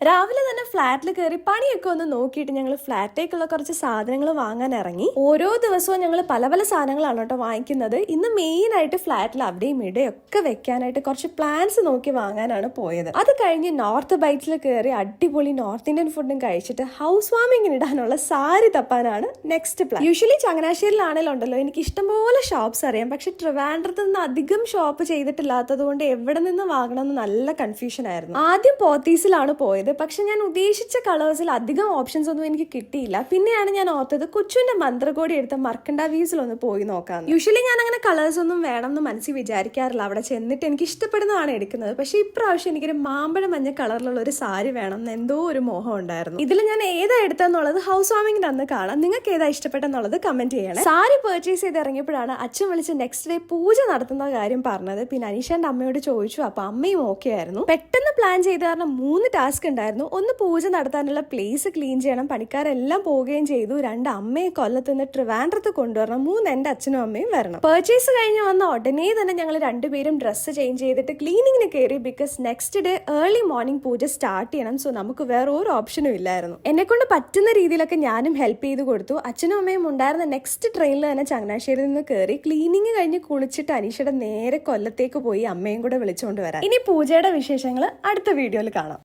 രാവിലെ തന്നെ ഫ്ലാറ്റിൽ കയറി പണിയൊക്കെ ഒന്ന് നോക്കിയിട്ട് ഞങ്ങൾ ഫ്ലാറ്റിലേക്കുള്ള കുറച്ച് സാധനങ്ങൾ വാങ്ങാൻ ഇറങ്ങി. ഓരോ ദിവസവും ഞങ്ങൾ പല പല സാധനങ്ങളാണ് കേട്ടോ വാങ്ങിക്കുന്നത്. ഇന്ന് മെയിൻ ആയിട്ട് ഫ്ലാറ്റിൽ അവിടെയും ഇവിടെയൊക്കെ വെക്കാനായിട്ട് കുറച്ച് പ്ലാന്റ്സ് നോക്കി വാങ്ങാനാണ് പോയത്. അത് കഴിഞ്ഞ് നോർത്ത് ബൈറ്റ്സിൽ കയറി അടിപൊളി നോർത്ത് ഇന്ത്യൻ ഫുഡും കഴിച്ചിട്ട് ഹൗസ് വാമിങ്ങിന് ഇടാനുള്ള സാരി തപ്പാനാണ് നെക്സ്റ്റ് പ്ലാൻ. യൂഷ്വലി ചങ്ങനാശ്ശേരിയിലാണെങ്കിലുണ്ടല്ലോ എനിക്ക് ഇഷ്ടംപോലെ ഷോപ്സ് അറിയാം, പക്ഷെ ട്രിവാൻഡ്രത്ത് നിന്ന് അധികം ഷോപ്പ് ചെയ്തിട്ടില്ലാത്തത് കൊണ്ട് എവിടെ നിന്ന് വാങ്ങണമെന്ന് നല്ല കൺഫ്യൂഷൻ ആയിരുന്നു. ആദ്യം പോത്തീസിലാണ് പോയത്, പക്ഷെ ഞാൻ ഉദ്ദേശിച്ച കളേഴ്സിൽ അധികം ഓപ്ഷൻസ് ഒന്നും എനിക്ക് കിട്ടിയില്ല. പിന്നെയാണ് ഞാൻ ഓർത്തത് കൊച്ചുവിന്റെ മന്ത്രകോടി എടുത്ത മർക്കണ്ട വീവ്സിലൊന്ന് പോയി നോക്കാം. യൂഷ്വലി ഞാൻ അങ്ങനെ കളേഴ്സ് ഒന്നും വേണമെന്ന് മനസ്സിൽ വിചാരിക്കാറില്ല, അവിടെ ചെന്നിട്ട് എനിക്ക് ഇഷ്ടപ്പെടുന്നതാണ് എടുക്കുന്നത്. പക്ഷെ ഇപ്രാവശ്യം എനിക്കൊരു മാമ്പഴ മഞ്ഞ കളറിലുള്ള ഒരു സാരി വേണം എന്ന് എന്തോ ഒരു മോഹം ഉണ്ടായിരുന്നു. ഇതിൽ ഞാൻ ഏതാ എടുത്തെന്നുള്ളത് ഹൗസ് വാമിങ്ങിന്റെ അന്ന് കാണാം. നിങ്ങൾക്ക് ഏതാ ഇഷ്ടപ്പെട്ടെന്നുള്ളത് കമന്റ് ചെയ്യണം. സാരി പർച്ചേസ് ചെയ്ത് ഇറങ്ങിയപ്പോഴാണ് അച്ഛൻ വിളിച്ച് നെക്സ്റ്റ് ഡേ പൂജ നടത്തുന്ന കാര്യം പറഞ്ഞത്. പിന്നെ അനീഷന്റെ അമ്മയോട് ചോദിച്ചു, അപ്പൊ അമ്മയും ഓക്കെ ആയിരുന്നു. പെട്ടെന്ന് പ്ലാൻ ചെയ്ത കാരണം 3 ടാസ്ക് ഉണ്ടായിരുന്നു. ഒന്ന് പൂജ നടത്താനുള്ള പ്ലേസ് ക്ലീൻ ചെയ്യണം, പണിക്കാരെല്ലാം പോവുകയും ചെയ്തു. 2 അമ്മയെ കൊല്ലത്തുനിന്ന് ട്രിവാൻഡ്രത്ത് കൊണ്ടുവരണം. 3 എന്റെ അച്ഛനും അമ്മയും വരണം. പർച്ചേസ് കഴിഞ്ഞ് വന്ന ഉടനെ തന്നെ ഞങ്ങൾ രണ്ടുപേരും ഡ്രസ്സ് ചേഞ്ച് ചെയ്തിട്ട് ക്ലീനിങ്ങിന് കയറി. Because next day early morning puja start ചെയ്യണം. സോ നമുക്ക് വേറെ ഒരു ഓപ്ഷനും ഇല്ലായിരുന്നു. എന്നെ കൊണ്ട് പറ്റുന്ന രീതിയിലൊക്കെ ഞാനും ഹെൽപ്പ് ചെയ്ത് കൊടുത്തു. അച്ഛനും അമ്മയും ഉണ്ടായിരുന്ന നെക്സ്റ്റ് ട്രെയിനിൽ തന്നെ ചങ്ങനാശ്ശേരിയിൽ നിന്ന് കയറി. ക്ലീനിങ് കഴിഞ്ഞ് കുളിച്ചിട്ട് അനീഷയുടെ നേരെ കൊല്ലത്തേക്ക് പോയി അമ്മയും കൂടെ വിളിച്ചുകൊണ്ട് വരാം. ഇനി പൂജയുടെ വിശേഷങ്ങൾ അടുത്ത വീഡിയോയിൽ കാണാം.